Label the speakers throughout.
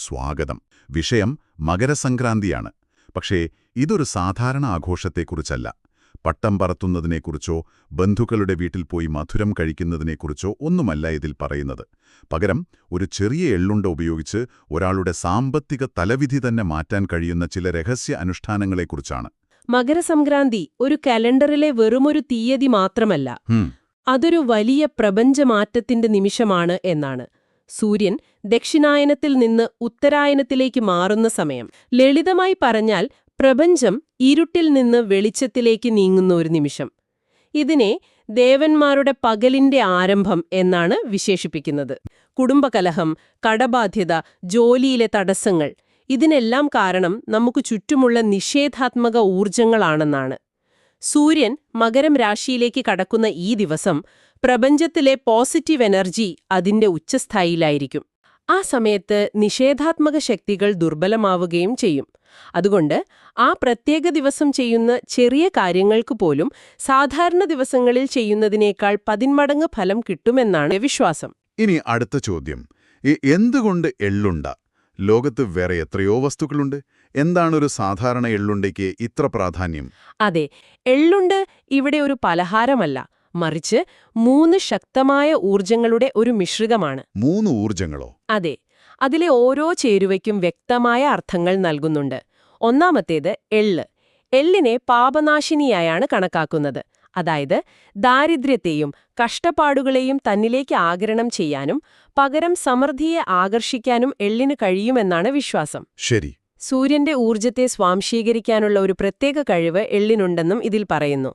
Speaker 1: സ്വാഗതം. വിഷയം മകരസംക്രാന്തിയാണ്. പക്ഷേ ഇതൊരു സാധാരണ ആഘോഷത്തെക്കുറിച്ചല്ല. പട്ടം പറത്തുന്നതിനെക്കുറിച്ചോ ബന്ധുക്കളുടെ വീട്ടിൽ പോയി മധുരം കഴിക്കുന്നതിനെക്കുറിച്ചോ ഒന്നുമല്ല ഇതിൽ പറയുന്നത്. പകരം ഒരു ചെറിയ എള്ളുണ്ട ഉപയോഗിച്ച് ഒരാളുടെ സാമ്പത്തിക തലവിധി തന്നെ മാറ്റാൻ കഴിയുന്ന ചില രഹസ്യ അനുഷ്ഠാനങ്ങളെക്കുറിച്ചാണ്.
Speaker 2: മകരസംക്രാന്തി ഒരു കലണ്ടറിലെ വെറുമൊരു തീയതി മാത്രമല്ല, അതൊരു വലിയ പ്രപഞ്ചമാറ്റത്തിന്റെ നിമിഷമാണ് എന്നാണ്. സൂര്യൻ ദക്ഷിണായനത്തിൽ നിന്ന് ഉത്തരായനത്തിലേക്ക് മാറുന്ന സമയം. ലളിതമായി പറഞ്ഞാൽ പ്രപഞ്ചം ഇരുട്ടിൽ നിന്ന് വെളിച്ചത്തിലേക്ക് നീങ്ങുന്ന ഒരു നിമിഷം. ഇതിനെ ദേവന്മാരുടെ പകലിന്റെ ആരംഭം എന്നാണ് വിശേഷിപ്പിക്കുന്നത്. കുടുംബകലഹം, കടബാധ്യത, ജോലിയിലെ തടസ്സങ്ങൾ, ഇതിനെല്ലാം കാരണം നമുക്ക് ചുറ്റുമുള്ള നിഷേധാത്മക ഊർജങ്ങളാണെന്നാണ്. സൂര്യൻ മകരം രാശിയിലേക്ക് കടക്കുന്ന ഈ ദിവസം പ്രപഞ്ചത്തിലെ പോസിറ്റീവ് എനർജി അതിന്റെ ഉച്ചസ്ഥായിലായിരിക്കും. ആ സമയത്ത് നിഷേധാത്മക ശക്തികൾ ദുർബലമാവുകയും ചെയ്യും. അതുകൊണ്ട് ആ പ്രത്യേക ദിവസം ചെയ്യുന്ന ചെറിയ കാര്യങ്ങൾക്ക് പോലും സാധാരണ ദിവസങ്ങളിൽ ചെയ്യുന്നതിനേക്കാൾ 10 മടങ്ങ് ഫലം കിട്ടുമെന്നാണ് വിശ്വാസം.
Speaker 1: ഇനി അടുത്ത ചോദ്യം, എന്തുകൊണ്ട് എള്ളുണ്ട? ലോകത്ത് വേറെ എത്രയോ വസ്തുക്കളുണ്ട്. എന്താണൊരു സാധാരണ എള്ളുണ്ടയ്ക്ക് ഇത്ര പ്രാധാന്യം?
Speaker 2: അതെ, എള്ളുണ്ട് ഇവിടെ ഒരു പലഹാരമല്ല, മറിച്ച് 3 ശക്തമായ ഊർജങ്ങളുടെ ഒരു മിശ്രിതമാണ്.
Speaker 1: 3 ഊർജങ്ങളോ?
Speaker 2: അതെ, അതിലെ ഓരോ ചേരുവയ്ക്കും വ്യക്തമായ അർത്ഥങ്ങൾ നൽകുന്നുണ്ട്. ഒന്നാമത്തേത് എള്ള്. എള്ളിനെ പാപനാശിനിയായാണ് കണക്കാക്കുന്നത്. അതായത് ദാരിദ്ര്യത്തെയും കഷ്ടപ്പാടുകളെയും തന്നിലേക്ക് ആഗിരണം ചെയ്യാനും പകരം സമൃദ്ധിയെ ആകർഷിക്കാനും എള്ളിന് കഴിയുമെന്നാണ് വിശ്വാസം.
Speaker 1: ശരി.
Speaker 2: സൂര്യന്റെ ഊർജത്തെ സ്വാംശീകരിക്കാനുള്ള ഒരു പ്രത്യേക കഴിവ് എള്ളിനുണ്ടെന്നും ഇതിൽ പറയുന്നു.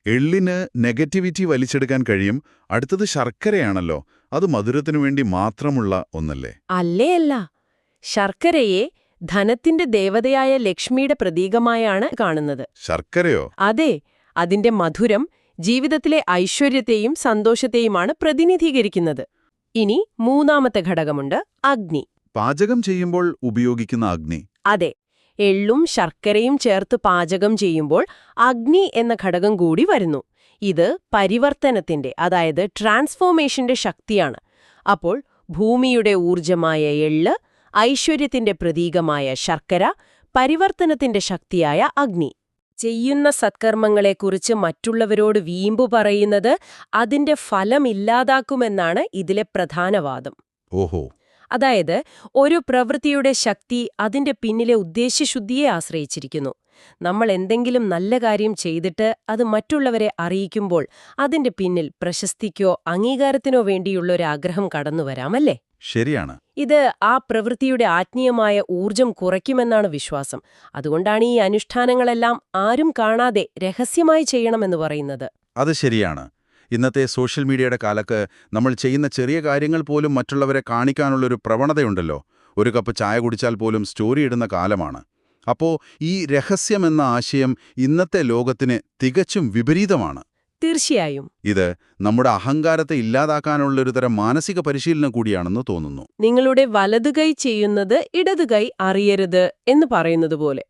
Speaker 1: എള്ളിന് നെഗറ്റിവിറ്റി വലിച്ചെടുക്കാൻ കഴിയും. അടുത്തത് ശർക്കരയാണല്ലോ. അത് മധുരത്തിനു വേണ്ടി മാത്രമുള്ള ഒന്നല്ലേ?
Speaker 2: അല്ല. ശർക്കരയെ ധനത്തിന്റെ ദേവതയായ ലക്ഷ്മിയുടെ പ്രതീകമായാണ് കാണുന്നത്.
Speaker 1: ശർക്കരയോ?
Speaker 2: അതെ, അതിന്റെ മധുരം ജീവിതത്തിലെ ഐശ്വര്യത്തെയും സന്തോഷത്തെയുമാണ് പ്രതിനിധീകരിക്കുന്നത്. ഇനി മൂന്നാമത്തെ ഘടകമുണ്ട്, അഗ്നി.
Speaker 1: പാചകം ചെയ്യുമ്പോൾ ഉപയോഗിക്കുന്ന അഗ്നി.
Speaker 2: അതെ, എള്ളും ശർക്കരയും ചേർത്ത് പാചകം ചെയ്യുമ്പോൾ അഗ്നി എന്ന ഘടകം കൂടി വരുന്നു. ഇത് പരിവർത്തനത്തിന്റെ, അതായത് ട്രാൻസ്ഫോർമേഷന്റെ ശക്തിയാണ്. അപ്പോൾ ഭൂമിയുടെ ഊർജമായ എള്ള്, ഐശ്വര്യത്തിന്റെ പ്രതീകമായ ശർക്കര, പരിവർത്തനത്തിന്റെ ശക്തിയായ അഗ്നി. ചെയ്യുന്ന സത്കർമ്മങ്ങളെക്കുറിച്ച് മറ്റുള്ളവരോട് വീമ്പു പറയുന്നത് അതിന്റെ ഫലമില്ലാതാക്കുമെന്നാണ് ഇതിലെ പ്രധാന വാദം.
Speaker 1: ഓഹോ.
Speaker 2: അതായത് ഒരു പ്രവൃത്തിയുടെ ശക്തി അതിന്റെ പിന്നിലെ ഉദ്ദേശ്യശുദ്ധിയെ ആശ്രയിച്ചിരിക്കുന്നു. നമ്മൾ എന്തെങ്കിലും നല്ല കാര്യം ചെയ്തിട്ട് അത് മറ്റുള്ളവരെ അറിയിക്കുമ്പോൾ അതിന്റെ പിന്നിൽ പ്രശസ്തിക്കോ അംഗീകാരത്തിനോ വേണ്ടിയുള്ളൊരാഗ്രഹം കടന്നുവരാമല്ലേ?
Speaker 1: ശരിയാണ്.
Speaker 2: ഇത് ആ പ്രവൃത്തിയുടെ ആത്മീയമായ ഊർജം കുറയ്ക്കുമെന്നാണ് വിശ്വാസം. അതുകൊണ്ടാണ് ഈ അനുഷ്ഠാനങ്ങളെല്ലാം ആരും കാണാതെ രഹസ്യമായി ചെയ്യണമെന്ന് പറയുന്നത്.
Speaker 1: അത് ശരിയാണ്. ഇന്നത്തെ സോഷ്യൽ മീഡിയയുടെ കാലത്ത് നമ്മൾ ചെയ്യുന്ന ചെറിയ കാര്യങ്ങൾ പോലും മറ്റുള്ളവരെ കാണിക്കാനുള്ളൊരു പ്രവണതയുണ്ടല്ലോ. ഒരു കപ്പ് ചായ കുടിച്ചാൽ പോലും സ്റ്റോറി ഇടുന്ന കാലമാണ്. അപ്പോൾ ഈ രഹസ്യമെന്ന ആശയം ഇന്നത്തെ ലോകത്തിന് തികച്ചും വിപരീതമാണ്.
Speaker 2: തീർച്ചയായും.
Speaker 1: ഇത് നമ്മുടെ അഹങ്കാരത്തെ ഇല്ലാതാക്കാനുള്ളൊരു തരം മാനസിക പരിശീലനം കൂടിയാണെന്ന് തോന്നുന്നു.
Speaker 2: നിങ്ങളുടെ വലതുകൈ ചെയ്യുന്നത് ഇടതുകൈ അറിയരുത് എന്ന് പറയുന്നത് പോലെ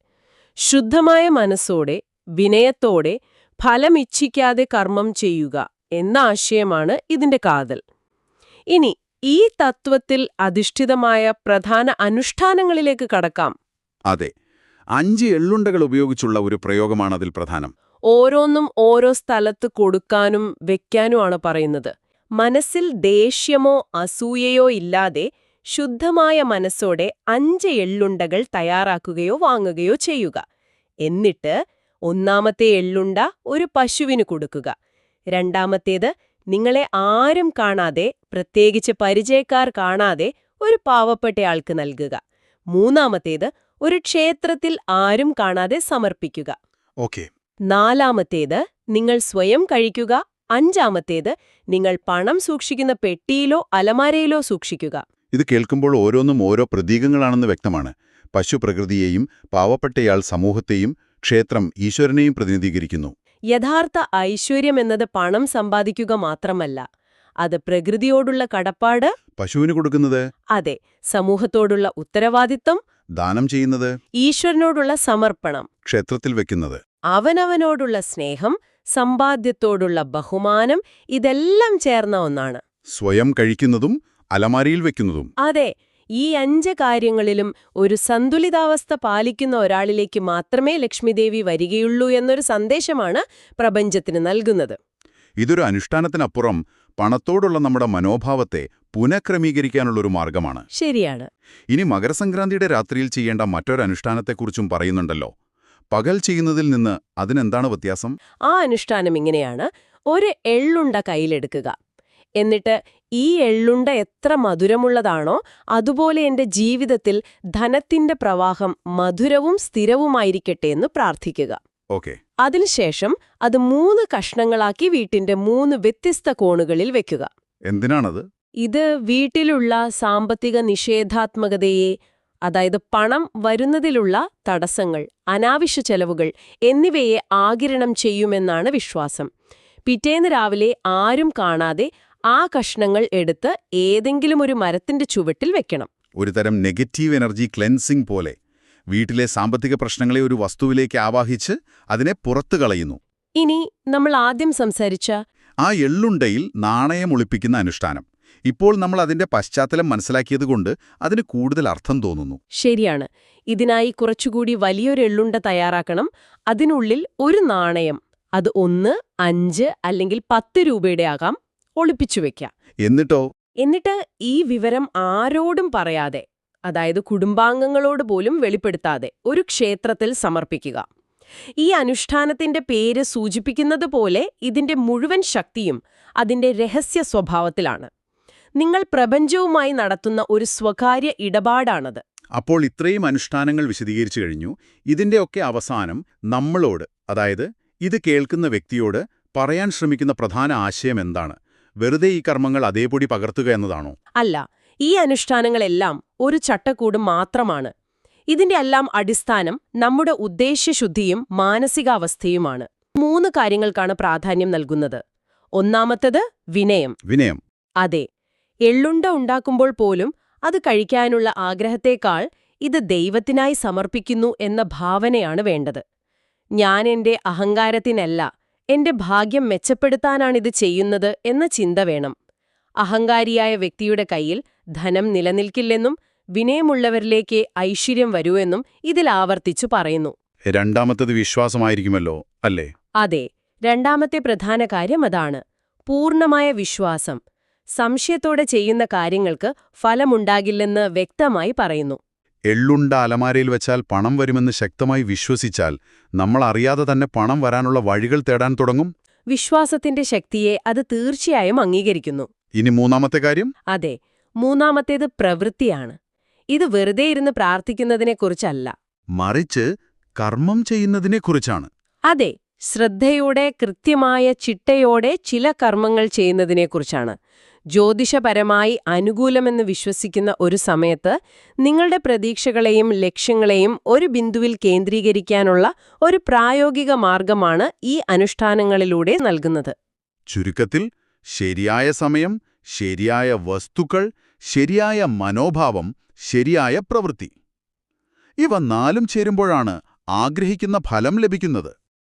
Speaker 2: ശുദ്ധമായ മനസ്സോടെ വിനയത്തോടെ ഫലമിച്ഛിക്കാതെ കർമ്മം ചെയ്യുക എന്ന ആശയമാണ് ഇതിന്റെ കാതൽ. ഇനി ഈ തത്വത്തിൽ അധിഷ്ഠിതമായ പ്രധാന അനുഷ്ഠാനങ്ങളിലേക്ക് കടക്കാം.
Speaker 1: അതെ, 5 എള്ളുണ്ടകൾ ഉപയോഗിച്ചുള്ള ഒരു പ്രയോഗമാണ് അതിൽ പ്രധാനം.
Speaker 2: ഓരോന്നും ഓരോ സ്ഥലത്ത് കൊടുക്കാനും വെക്കാനുമാണ് പറയുന്നത്. മനസ്സിൽ ദേഷ്യമോ അസൂയയോ ഇല്ലാതെ ശുദ്ധമായ മനസ്സോടെ 5 എള്ളുണ്ടകൾ തയ്യാറാക്കുകയോ വാങ്ങുകയോ ചെയ്യുക. എന്നിട്ട് ഒന്നാമത്തെ എള്ളുണ്ട ഒരു പശുവിന് കൊടുക്കുക. രണ്ടാമത്തേത് നിങ്ങളെ ആരും കാണാതെ, പ്രത്യേകിച്ച് പരിചയക്കാർ കാണാതെ ഒരു പാവപ്പെട്ടയാൾക്ക് നൽകുക. മൂന്നാമത്തേത് ഒരു ക്ഷേത്രത്തിൽ ആരും കാണാതെ സമർപ്പിക്കുക. നാലാമത്തേത് നിങ്ങൾ സ്വയം കഴിക്കുക. അഞ്ചാമത്തേത് നിങ്ങൾ പണം സൂക്ഷിക്കുന്ന പെട്ടിയിലോ അലമാരയിലോ സൂക്ഷിക്കുക.
Speaker 1: ഇത് കേൾക്കുമ്പോൾ ഓരോന്നും ഓരോ പ്രതീകങ്ങളാണെന്ന് വ്യക്തമാണ്. പശു പ്രകൃതിയെയും പാവപ്പെട്ടയാൾ സമൂഹത്തെയും, ക്ഷേത്രം ഈശ്വരനെയും പ്രതിനിധീകരിക്കുന്നു.
Speaker 2: യഥാർത്ഥ ഐശ്വര്യം എന്നത് പണം സമ്പാദിക്കുക മാത്രമല്ല, അത് പ്രകൃതിയോടുള്ള കടപ്പാട്,
Speaker 1: പശുവിന് കൊടുക്കുന്നത്,
Speaker 2: അതെ, സമൂഹത്തോടുള്ള ഉത്തരവാദിത്തം,
Speaker 1: ദാനം ചെയ്യുന്നത്,
Speaker 2: ഈശ്വരനോടുള്ള സമർപ്പണം,
Speaker 1: ക്ഷേത്രത്തിൽ വെക്കുന്നത്,
Speaker 2: അവനവനോടുള്ള സ്നേഹം, സമ്പാദ്യത്തോടുള്ള ബഹുമാനം, ഇതെല്ലാം ചേർന്ന ഒന്നാണ്.
Speaker 1: സ്വയം കഴിക്കുന്നതും അലമാരിയിൽ വെക്കുന്നതും.
Speaker 2: അതെ, ഈ 5 കാര്യങ്ങളിലും ഒരു സന്തുലിതാവസ്ഥ പാലിക്കുന്ന ഒരാളിലേക്ക് മാത്രമേ ലക്ഷ്മിദേവി വരികയുള്ളൂ എന്നൊരു സന്ദേശമാണ് പ്രപഞ്ചത്തിന് നൽകുന്നത്.
Speaker 1: ഇതൊരു അനുഷ്ഠാനത്തിനപ്പുറം പണത്തോടുള്ള നമ്മുടെ മനോഭാവത്തെ പുനഃക്രമീകരിക്കാനുള്ളൊരു മാർഗമാണ്.
Speaker 2: ശരിയാണ്.
Speaker 1: ഇനി മകരസംക്രാന്തിയുടെ രാത്രിയിൽ ചെയ്യേണ്ട മറ്റൊരു അനുഷ്ഠാനത്തെക്കുറിച്ചും പറയുന്നുണ്ടല്ലോ. പകൽ ചെയ്യുന്നതിൽ നിന്ന് അതിനെന്താണ് വ്യത്യാസം?
Speaker 2: ആ അനുഷ്ഠാനം ഇങ്ങനെയാണ്: ഒരു എള്ളുണ്ട കയ്യിലെടുക്കുക. എന്നിട്ട് ഈ എള്ളുണ്ട എത്ര മധുരമുള്ളതാണോ അതുപോലെ എന്റെ ജീവിതത്തിൽ ധനത്തിന്റെ പ്രവാഹം മധുരവും സ്ഥിരവുമായിരിക്കട്ടെ എന്ന് പ്രാർത്ഥിക്കുക.
Speaker 1: ഓക്കെ.
Speaker 2: അതിനുശേഷം അത് 3 കഷ്ണങ്ങളാക്കി വീട്ടിന്റെ 3 വ്യത്യസ്ത കോണുകളിൽ വെക്കുക.
Speaker 1: എന്തിനാണത്?
Speaker 2: ഇത് വീട്ടിലുള്ള സാമ്പത്തിക നിഷേധാത്മകതയെ, അതായത് പണം വരുന്നതിലുള്ള തടസ്സങ്ങൾ, അനാവശ്യ ചെലവുകൾ എന്നിവയെ ആഗിരണം ചെയ്യുമെന്നാണ് വിശ്വാസം. പിറ്റേന്ന് രാവിലെ ആരും കാണാതെ ആ കഷ്ണങ്ങൾ എടുത്ത് ഏതെങ്കിലും ഒരു മരത്തിന്റെ ചുവട്ടിൽ വെക്കണം.
Speaker 1: ഒരു തരം നെഗറ്റീവ് എനർജി ക്ലെൻസിംഗ് പോലെ വീട്ടിലെ സാമ്പത്തിക പ്രശ്നങ്ങളെ ഒരു വസ്തുവിലേക്ക് ആവാഹിച്ച് അതിനെ പുറത്തു കളയുന്നു.
Speaker 2: ഇനി നമ്മൾ ആദ്യം സംസാരിച്ച
Speaker 1: ആ എള്ളുണ്ടയിൽ നാണയം ഒളിപ്പിക്കുന്ന അനുഷ്ഠാനം. ഇപ്പോൾ നമ്മൾ അതിന്റെ പശ്ചാത്തലം മനസ്സിലാക്കിയതുകൊണ്ട് അതിന് കൂടുതൽ അർത്ഥം തോന്നുന്നു.
Speaker 2: ശരിയാണ്. ഇതിനായി കുറച്ചുകൂടി വലിയൊരു എള്ളുണ്ട തയ്യാറാക്കണം. അതിനുള്ളിൽ ഒരു നാണയം, അത് 1, 5 അല്ലെങ്കിൽ 10 രൂപയുടെ ആകാം, ഒളിപ്പിച്ചു വെക്കാം. എന്നിട്ട് ഈ വിവരം ആരോടും പറയാതെ, അതായത് കുടുംബാംഗങ്ങളോട് പോലും വെളിപ്പെടുത്താതെ ഒരു ക്ഷേത്രത്തിൽ സമർപ്പിക്കുക. ഈ അനുഷ്ഠാനത്തിന്റെ പേര് സൂചിപ്പിക്കുന്നത് പോലെ ഇതിന്റെ മുഴുവൻ ശക്തിയും അതിന്റെ രഹസ്യ സ്വഭാവത്തിലാണ്. നിങ്ങൾ പ്രപഞ്ചവുമായി നടത്തുന്ന ഒരു സ്വകാര്യ ഇടപാടാണത്.
Speaker 1: അപ്പോൾ ഇത്രയും അനുഷ്ഠാനങ്ങൾ വിശദീകരിച്ചു കഴിഞ്ഞു. ഇതിന്റെയൊക്കെ അവസാനം നമ്മളോട്, അതായത് ഇത് കേൾക്കുന്ന വ്യക്തിയോട് പറയാൻ ശ്രമിക്കുന്ന പ്രധാന ആശയം എന്താണ്? വെറുതെ ഈ കർമ്മങ്ങൾ അതേപടി പകർത്തുക എന്നതാണോ?
Speaker 2: അല്ല, ഈ അനുഷ്ഠാനങ്ങളെല്ലാം ഒരു ചട്ടക്കൂട് മാത്രമാണ്. ഇതിന്റെ എല്ലാം അടിസ്ഥാനം നമ്മുടെ ഉദ്ദേശ്യശുദ്ധിയും മാനസികാവസ്ഥയുമാണ്. 3 കാര്യങ്ങൾക്കാണ് പ്രാധാന്യം നൽകുന്നത്. ഒന്നാമത്തേത് വിനയം.
Speaker 1: വിനയം.
Speaker 2: അതെ, എള്ളുണ്ട ഉണ്ടാക്കുമ്പോൾ പോലും അത് കഴിക്കാനുള്ള ആഗ്രഹത്തേക്കാൾ ഇത് ദൈവത്തിനായി സമർപ്പിക്കുന്നു എന്ന ഭാവനയാണ് വേണ്ടത്. ഞാൻ എന്റെ അഹങ്കാരത്തിനല്ല, എന്റെ ഭാഗ്യം മെച്ചപ്പെടുത്താനാണിത് ചെയ്യുന്നത് എന്ന ചിന്ത വേണം. അഹങ്കാരിയായ വ്യക്തിയുടെ കയ്യിൽ ധനം നിലനിൽക്കില്ലെന്നും വിനയമുള്ളവരിലേക്ക് ഐശ്വര്യം വരൂവെന്നും ഇതിൽ ആവർത്തിച്ചു പറയുന്നു.
Speaker 1: രണ്ടാമത്തത് വിശ്വാസമായിരിക്കുമല്ലോ, അല്ലേ?
Speaker 2: അതെ, രണ്ടാമത്തെ പ്രധാന കാര്യം അതാണ്. പൂർണ്ണമായ വിശ്വാസം. സംശയത്തോടെ ചെയ്യുന്ന കാര്യങ്ങൾക്ക് ഫലമുണ്ടാകില്ലെന്ന് വ്യക്തമായി പറയുന്നു.
Speaker 1: എള്ളുണ്ട അലമാരയിൽ വെച്ചാൽ പണം വരുമെന്ന് ശക്തമായി വിശ്വസിച്ചാൽ നമ്മൾ അറിയാതെ തന്നെ പണം വരാനുള്ള വഴികൾ തേടാൻ തുടങ്ങും.
Speaker 2: വിശ്വാസത്തിന്റെ ശക്തിയെ അത് തീർച്ചയായും അംഗീകരിക്കുന്നു.
Speaker 1: ഇനി മൂന്നാമത്തെ കാര്യം?
Speaker 2: അതെ, മൂന്നാമത്തേത് പ്രവൃത്തിയാണ്. ഇത് വെറുതെ ഇരുന്ന് പ്രാർത്ഥിക്കുന്നതിനെക്കുറിച്ചല്ല,
Speaker 1: മറിച്ച് കർമ്മം ചെയ്യുന്നതിനെക്കുറിച്ചാണ്.
Speaker 2: അതെ, ശ്രദ്ധയോടെ, കൃത്യമായ ചിട്ടയോടെ ചില കർമ്മങ്ങൾ ചെയ്യുന്നതിനെക്കുറിച്ചാണ്. ജ്യോതിഷപരമായി അനുകൂലമെന്ന് വിശ്വസിക്കുന്ന ഒരു സമയത്ത് നിങ്ങളുടെ പ്രതീക്ഷകളെയും ലക്ഷ്യങ്ങളെയും ഒരു ബിന്ദുവിൽ കേന്ദ്രീകരിക്കാനുള്ള ഒരു പ്രായോഗിക മാർഗമാണ് ഈ അനുഷ്ഠാനങ്ങളിലൂടെ നൽകുന്നത്.
Speaker 1: ചുരുക്കത്തിൽ, ശരിയായ സമയം, ശരിയായ വസ്തുക്കൾ, ശരിയായ മനോഭാവം, ശരിയായ പ്രവൃത്തി. ഇവ 4 ചേരുമ്പോഴാണ് ആഗ്രഹിക്കുന്ന ഫലം ലഭിക്കുന്നത്.